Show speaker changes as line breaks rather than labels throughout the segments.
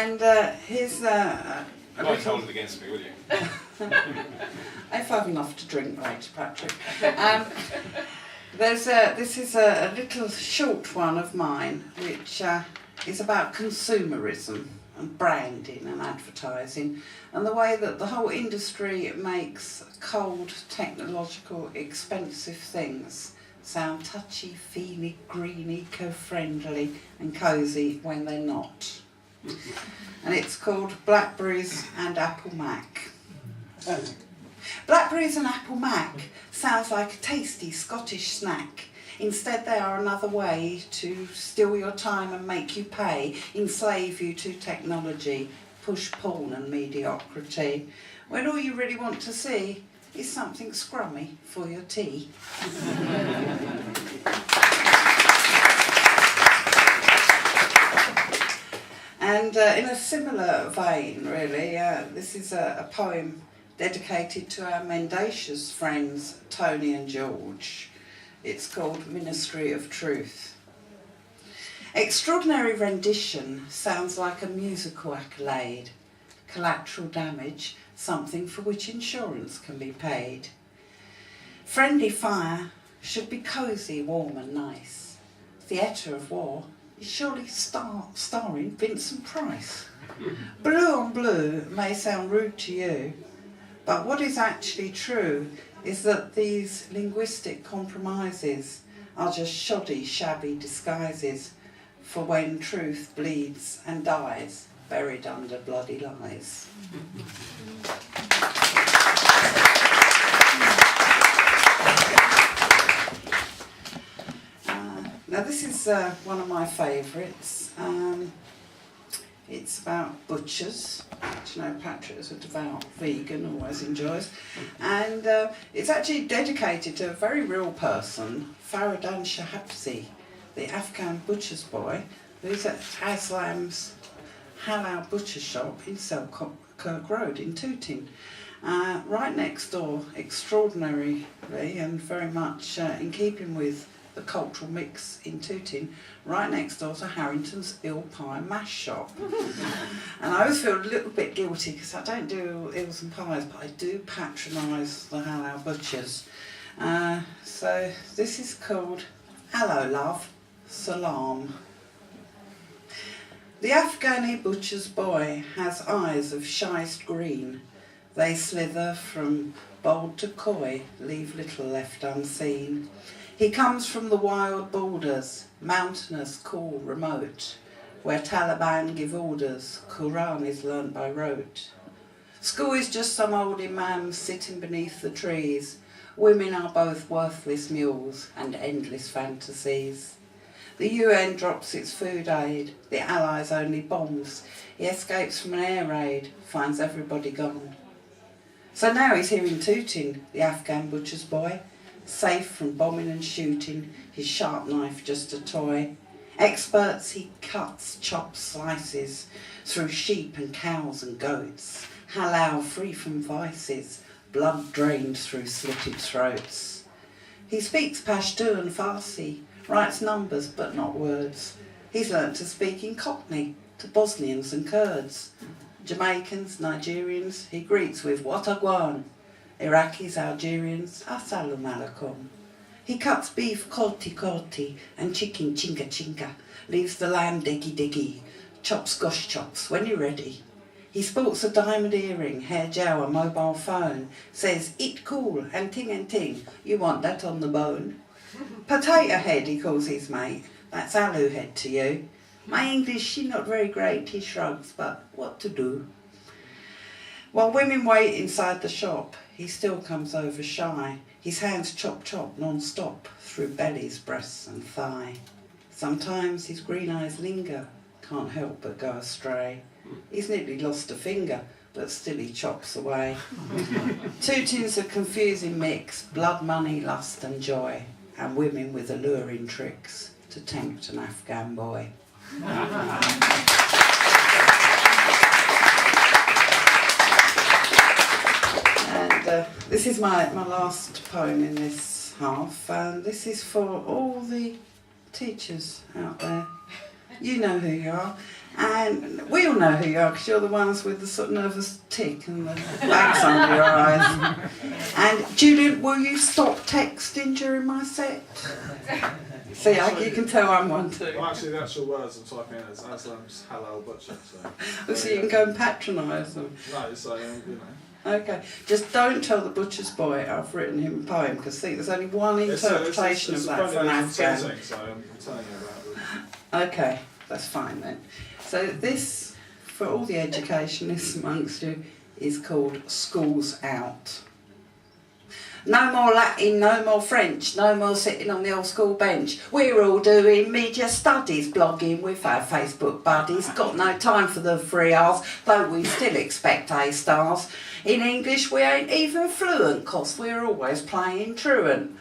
And here's
Don't hold it against me, will you?
If I've enough to drink later, Patrick. This is a little short one of mine, which is about consumerism and branding and advertising, and the way that the whole industry makes cold, technological, expensive things sound touchy, feely, green, eco-friendly and cosy when they're not. And it's called Blackberries and Apple Mac. Blackberries and Apple Mac sounds like a tasty Scottish snack. Instead, they are another way to steal your time and make you pay, enslave you to technology, push porn and mediocrity, when all you really want to see is something scrummy for your tea. And in a similar vein, really, this is a poem dedicated to our mendacious friends Tony and George. It's called Ministry of Truth. Extraordinary rendition sounds like a musical accolade. Collateral damage, something for which insurance can be paid. Friendly fire should be cosy, warm and nice. Theatre of war is surely starring Vincent Price. Blue on blue may sound rude to you, but what is actually true is that these linguistic compromises are just shoddy, shabby disguises for when truth bleeds and dies, buried under bloody lies. Now this is one of my favourites. It's about butchers, which, you know, Patrick is a devout vegan, always enjoys. And it's actually dedicated to a very real person, Faradan Shahabzi, the Afghan butcher's boy, who's at Aslam's Halal Butcher Shop in Selkirk Road in Tooting. Right next door, extraordinarily and very much in keeping with the cultural mix in Tooting, right next door to Harrington's Ill Pie Mash Shop. And I always feel a little bit guilty because I don't do ills and pies, but I do patronise the halal butchers. So this is called Hello Love, Salam. The Afghani butcher's boy has eyes of shiest green. They slither from bold to coy, leave little left unseen. He comes from the wild borders, mountainous, cool, remote, where Taliban give orders, Quran is learnt by rote. School is just some old imams sitting beneath the trees. Women are both worthless mules and endless fantasies. The UN drops its food aid, the Allies only bombs. He escapes from an air raid, finds everybody gone. So now he's here in Tooting, the Afghan butcher's boy, safe from bombing and shooting, his sharp knife just a toy. Experts he cuts, chops, slices, through sheep and cows and goats. Halal free from vices, blood drained through slitted throats. He speaks Pashto and Farsi, writes numbers but not words. He's learnt to speak in Cockney to Bosnians and Kurds. Jamaicans, Nigerians, he greets with Watagwan. Iraqis, Algerians, Assalamu alaikum. He cuts beef korti and chicken chinka, leaves the lamb diggy, chops gosh chops when you're ready. He sports a diamond earring, hair gel, a mobile phone, says it cool and ting, you want that on the bone. Potato head, he calls his mate, that's alu head to you. My English, she not very great, he shrugs, but what to do? While women wait inside the shop, he still comes over shy. His hands chop non-stop through bellies, breasts and thigh. Sometimes his green eyes linger, can't help but go astray. He's nearly lost a finger, but still he chops away. Tooting's a confusing mix, blood, money, lust and joy, and women with alluring tricks to tempt an Afghan boy. And this is my last poem in this half, and this is for all the teachers out there You know who you are. And we all know who you are because you're the ones with the sort of nervous tick and the bags under your eyes. And Julian, will you stop texting during my set? See, you can tell I'm one too.
Well, actually, the actual words I'm typing in is Aslam's halal butcher.
So you can go and patronise them.
No, so you know.
Okay, just don't tell the butcher's boy I've written him a poem because there's only one interpretation of that from Afghan.
So I'm telling you about it.
Okay, that's fine then. So this, for all the educationists amongst you, is called School's Out. No more Latin, no more French, no more sitting on the old school bench. We're all doing media studies, blogging with our Facebook buddies. Got no time for the 3 hours, though we still expect A stars. In English we ain't even fluent, 'cause we're always playing truant.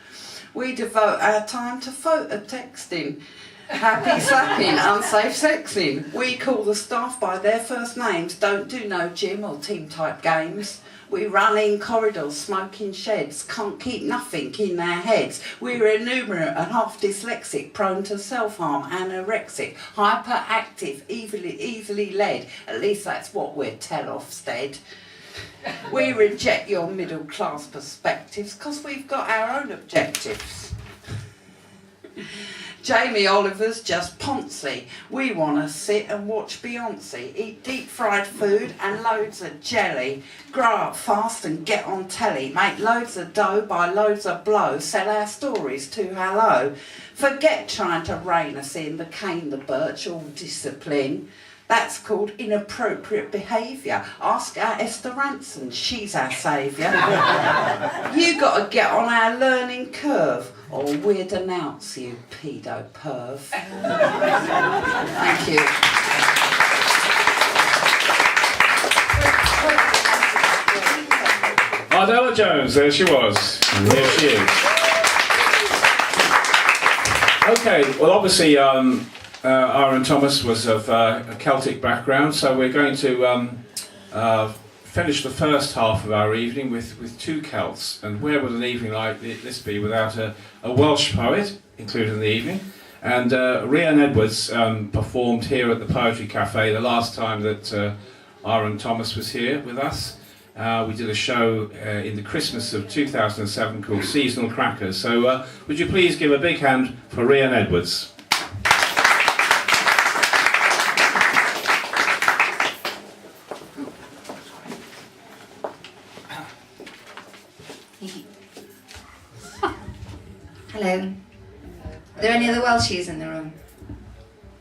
We devote our time to photo texting, happy slapping, unsafe sexing. We call the staff by their first names, don't do no gym or team type games. We run in corridors, smoke in sheds, can't keep nothing in our heads. We're innumerate and half dyslexic, prone to self-harm, anorexic, hyperactive, easily led. At least that's what we're Ofsted. We reject your middle class perspectives because we've got our own objectives. Jamie Oliver's just poncy. We want to sit and watch Beyonce, eat deep fried food and loads of jelly, grow up fast and get on telly, make loads of dough, buy loads of blow, sell our stories to hello. Forget trying to rein us in, the cane, the birch, all discipline. That's called inappropriate behaviour. Ask our Esther Ranson, she's our saviour. You got to get on our learning curve, or we'll denounce you, pedo perv. Thank you.
Ardella Jones, there she was. And here she is. Okay, well obviously Aaron Thomas was of a Celtic background, so we're going to finish the first half of our evening with 2 Celts. And where would an evening like this be without a Welsh poet included in the evening? And Rhian Edwards performed here at the Poetry Cafe the last time that Aaron Thomas was here with us. We did a show in the Christmas of 2007 called Seasonal Crackers. So would you please give a big hand for Rhian Edwards?
Hello. Are there any other Welshies in the room?